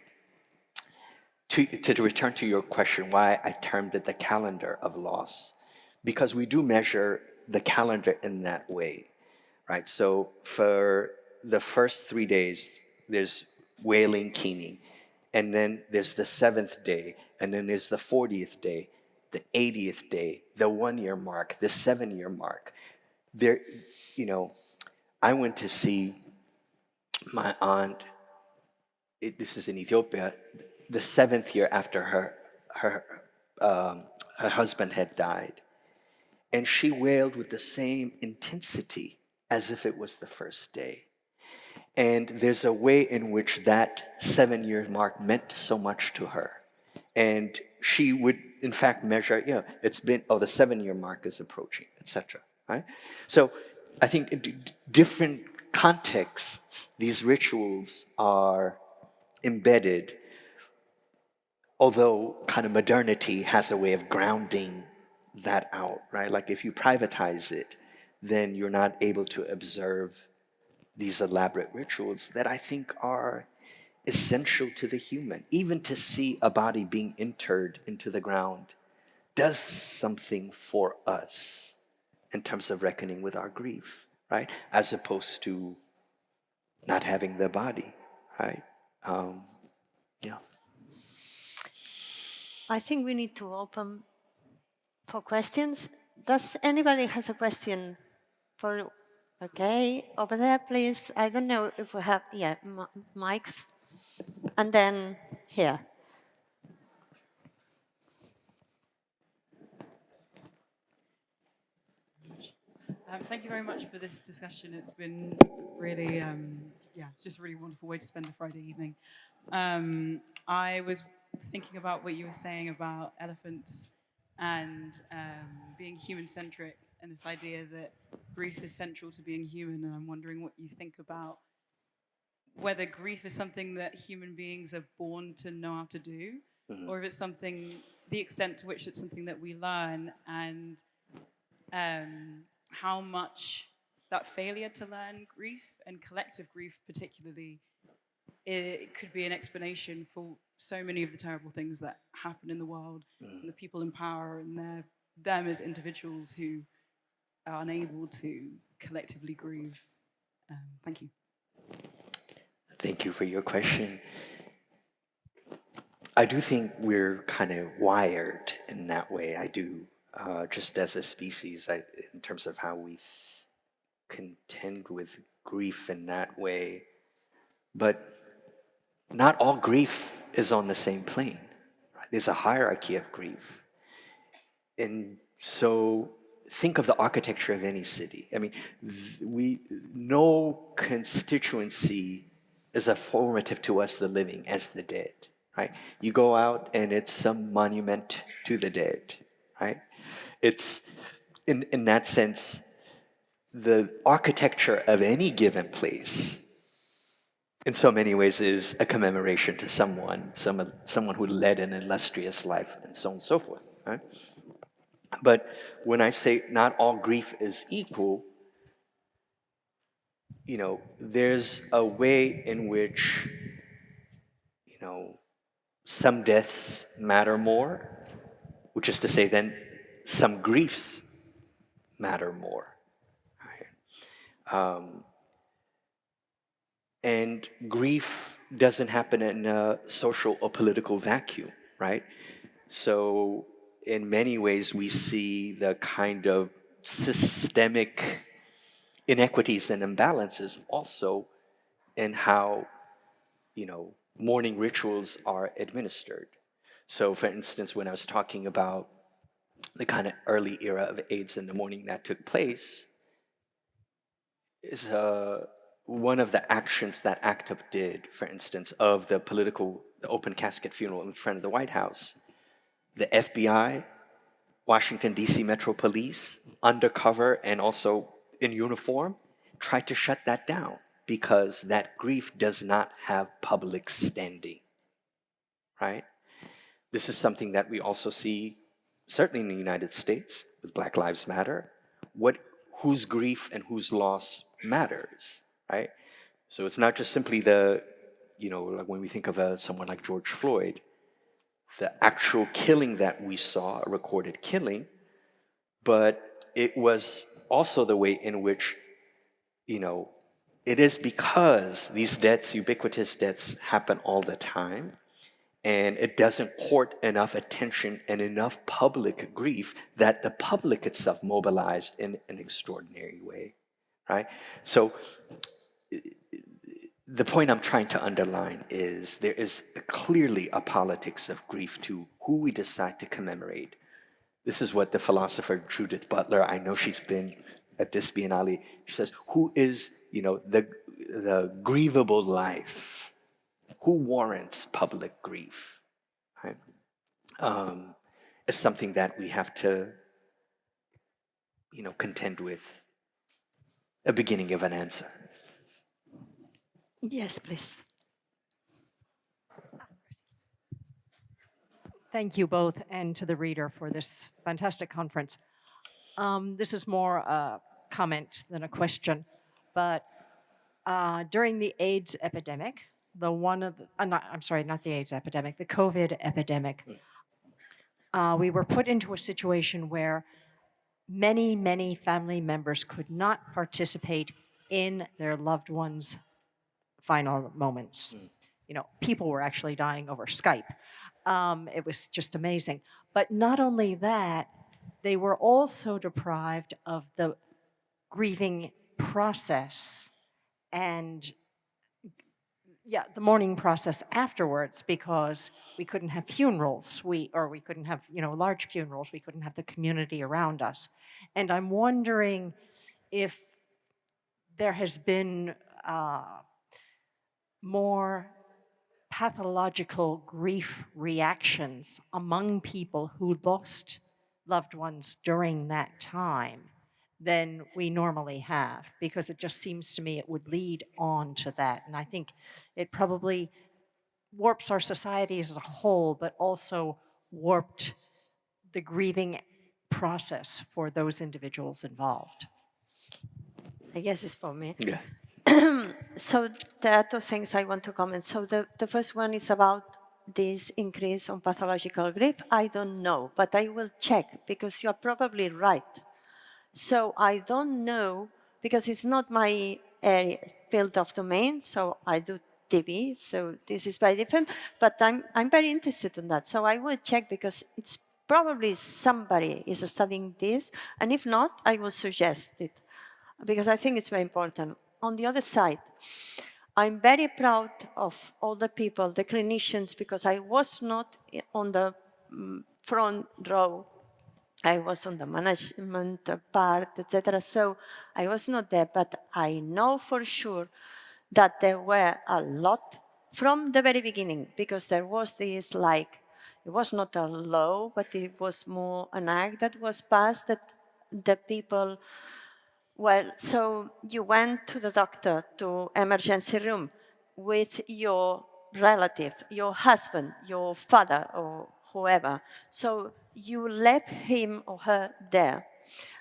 to return to your question, why I termed it the calendar of loss, because we do measure the calendar in that way, right? So for the first 3 days, there's wailing, keening, and then there's the 7th day, and then there's the 40th day, the 80th day, the 1-year mark, the 7-year mark. There, I went to see my aunt. This is in Ethiopia, the 7th year after her husband had died. And she wailed with the same intensity as if it was the first day. And there's a way in which that 7-year mark meant so much to her. And she would, in fact, measure, it's been, the 7-year mark is approaching, etc. Right? So I think in different contexts, these rituals are embedded, although kind of modernity has a way of grounding that out, right? Like if you privatize it, then you're not able to observe these elaborate rituals that I think are essential to the human. Even to see a body being interred into the ground does something for us in terms of reckoning with our grief, right? As opposed to not having the body, right? Yeah. I think we need to open for questions. Does anybody has a question for? Okay, over there, please. I don't know if we have mics, and then here. Thank you very much for this discussion. It's been really, just a really wonderful way to spend a Friday evening. I was thinking about what you were saying about elephants and being human-centric, and this idea that grief is central to being human. And I'm wondering what you think about whether grief is something that human beings are born to know how to do, or if it's something, the extent to which it's something that we learn, and how much that failure to learn grief, and collective grief particularly, it could be an explanation for so many of the terrible things that happen in the world, and the people in power, and them as individuals who are unable to collectively grieve. Thank you. Thank you for your question. I do think we're kind of wired in that way. I do, just as a species, in terms of how we contend with grief in that way. But not all grief is on the same plane. Right? There's a hierarchy of grief. And so think of the architecture of any city. I mean, no constituency is as formative to us, the living, as the dead, right? You go out and it's some monument to the dead, right? It's, in that sense, the architecture of any given place, in so many ways, is a commemoration to someone who led an illustrious life, and so on and so forth, right? But when I say not all grief is equal, there's a way in which, some deaths matter more, which is to say then some griefs matter more. Right? And grief doesn't happen in a social or political vacuum, right? So in many ways, we see the kind of systemic inequities and imbalances also in how, mourning rituals are administered. So, for instance, when I was talking about the kind of early era of AIDS in the mourning that took place, is one of the actions that ACT UP did, for instance, of the open casket funeral in front of the White House. The FBI, Washington, D.C. Metro Police, undercover and also in uniform, tried to shut that down because that grief does not have public standing, right? This is something that we also see, certainly in the United States, with Black Lives Matter, whose grief and whose loss matters, right? So it's not just simply like when we think of someone like George Floyd, the actual killing that we saw, a recorded killing, but it was also the way in which, it is because these deaths, ubiquitous deaths, happen all the time, and it doesn't court enough attention and enough public grief that the public itself mobilized in an extraordinary way, right? So the point I'm trying to underline is there is clearly a politics of grief to who we decide to commemorate. This is what the philosopher Judith Butler, I know she's been at this Biennale, she says, who is, the grievable life? Who warrants public grief? Right? It's something that we have to, contend with. A beginning of an answer. Yes, please. Thank you both and to the reader for this fantastic conference. This is more a comment than a question, but during the AIDS epidemic, not the AIDS epidemic, the COVID epidemic, we were put into a situation where many, many family members could not participate in their loved ones' final moments. People were actually dying over Skype. It was just amazing. But not only that, they were also deprived of the grieving process and the mourning process afterwards, because we couldn't have funerals. We couldn't have, large funerals. We couldn't have the community around us. And I'm wondering if there has been more pathological grief reactions among people who lost loved ones during that time than we normally have, because it just seems to me it would lead on to that. And I think it probably warps our society as a whole, but also warped the grieving process for those individuals involved. I guess it's for me. Yeah. So there are two things I want to comment. So the first one is about this increase on pathological grief. I don't know, but I will check, because you're probably right. So I don't know, because it's not my field of domain, so I do TV, so this is very different, but I'm very interested in that. So I will check, because it's probably somebody is studying this, and if not, I will suggest it, because I think it's very important. On the other side, I'm very proud of all the people, the clinicians, because I was not on the front row. I was on the management part, etc. So I was not there, but I know for sure that there were a lot from the very beginning, because there was this, it was not a law, but it was more an act that was passed that the people, so you went to the doctor, to emergency room with your relative, your husband, your father, or whoever. So you left him or her there.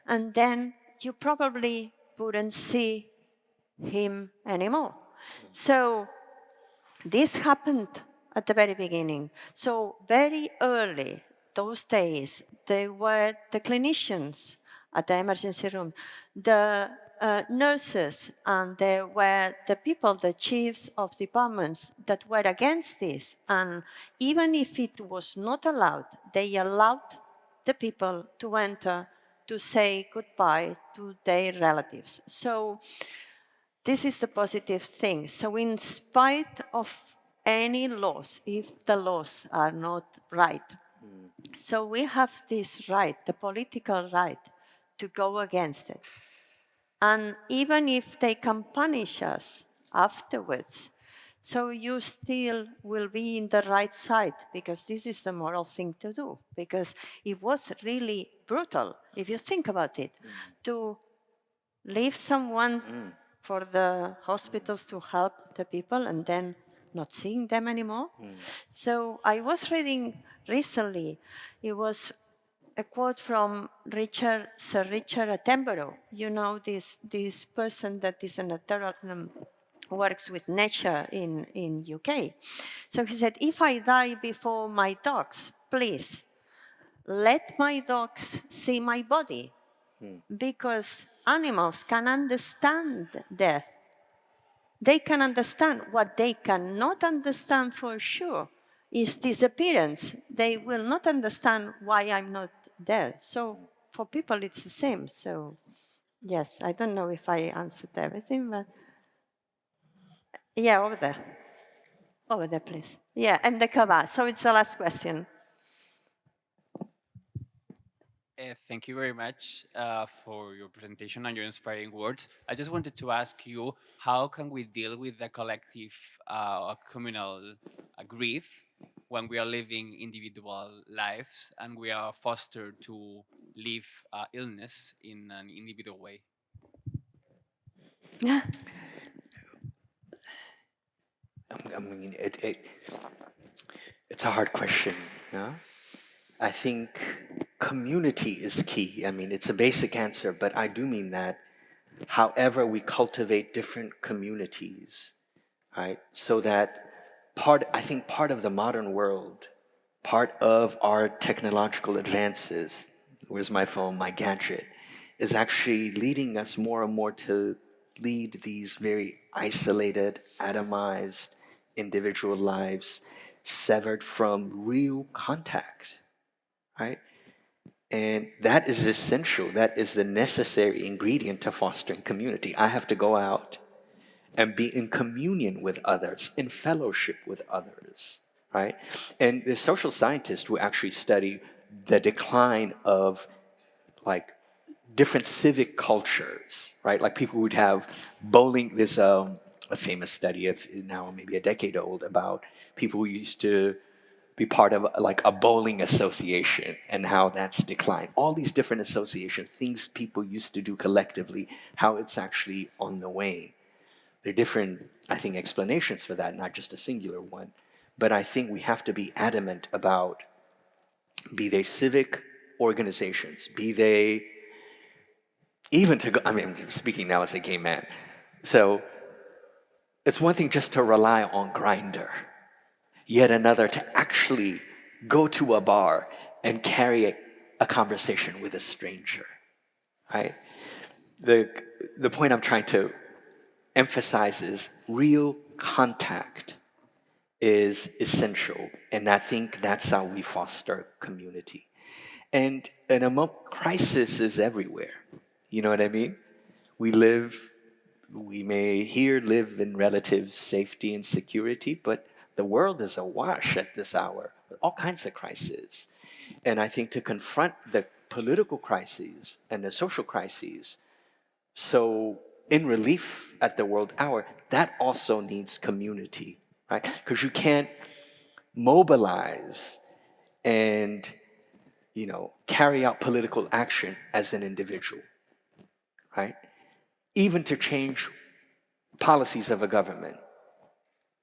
And then you probably wouldn't see him anymore. So this happened at the very beginning. So very early, those days, they were the clinicians at the emergency room, the nurses, and there were the people, the chiefs of departments that were against this. And even if it was not allowed, they allowed the people to enter to say goodbye to their relatives. So this is the positive thing. So in spite of any laws, if the laws are not right, so we have this right, the political right, to go against it. And even if they can punish us afterwards, so you still will be in the right side, because this is the moral thing to do, because it was really brutal, if you think about it, to leave someone for the hospitals to help the people and then not seeing them anymore. So I was reading recently, it was a quote from Sir Richard Attenborough. You know, this person that is an works with nature in UK. So he said, if I die before my dogs, please let my dogs see my body, because animals can understand death. They can understand. What they cannot understand for sure is disappearance. They will not understand why I'm not there. So for people, it's the same. So yes, I don't know if I answered everything, but yeah, over there. Over there, please. Yeah, and the cover. So it's the last question. Thank you very much for your presentation and your inspiring words. I just wanted to ask you, how can we deal with the collective communal grief when we are living individual lives and we are fostered to live illness in an individual way? I mean, it's a hard question. Yeah? I think community is key. I mean, it's a basic answer, but I do mean that. However, we cultivate different communities, right? So that I think part of the modern world, part of our technological advances, where's my phone, my gadget, is actually leading us more and more to lead these very isolated, atomized individual lives, severed from real contact, right? And that is essential. That is the necessary ingredient to fostering community. I have to go out and be in communion with others, in fellowship with others, right? And there's social scientists who actually study the decline of like different civic cultures, right? Like people would have bowling. There's a famous study of now maybe a decade old about people who used to be part of like a bowling association and how that's declined. All these different associations, things people used to do collectively, how it's actually on the wane. There are different, I think, explanations for that, not just a singular one. But I think we have to be adamant about, be they civic organizations, be they even to go, I mean, I'm speaking now as a gay man. So it's one thing just to rely on Grindr, yet another to actually go to a bar and carry a conversation with a stranger, right? The point I'm trying to emphasize is real contact is essential, and I think that's how we foster community. And among crisis is everywhere. You know what I mean? We may here live in relative safety and security, but the world is awash at this hour with all kinds of crises. And I think to confront the political crises and the social crises, so in relief at the world hour, that also needs community, right? Because you can't mobilize and, carry out political action as an individual, right? Even to change policies of a government,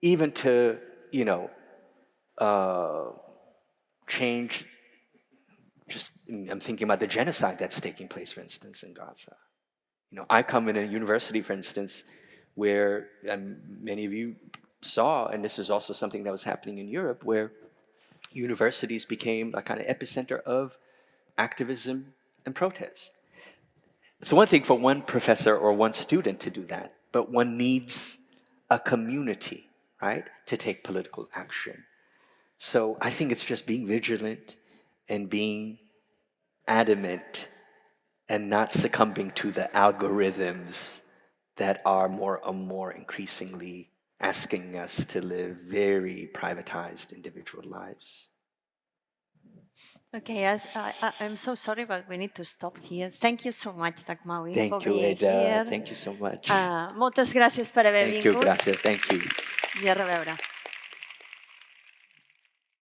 even to, change, I'm thinking about the genocide that's taking place, for instance, in Gaza. I come in a university, for instance, where many of you saw, and this is also something that was happening in Europe, where universities became a kind of epicenter of activism and protest. It's one thing for one professor or one student to do that, but one needs a community, right, to take political action. So I think it's just being vigilant and being adamant and not succumbing to the algorithms that are more and more increasingly asking us to live very privatized individual lives. Okay, I'm so sorry, but we need to stop here. Thank you so much, Dagmawi, for Thank you, being Ada. here. Thank you so much. Moltes gràcies per haver Thank you, vingut gracias. Thank you. i a reveure.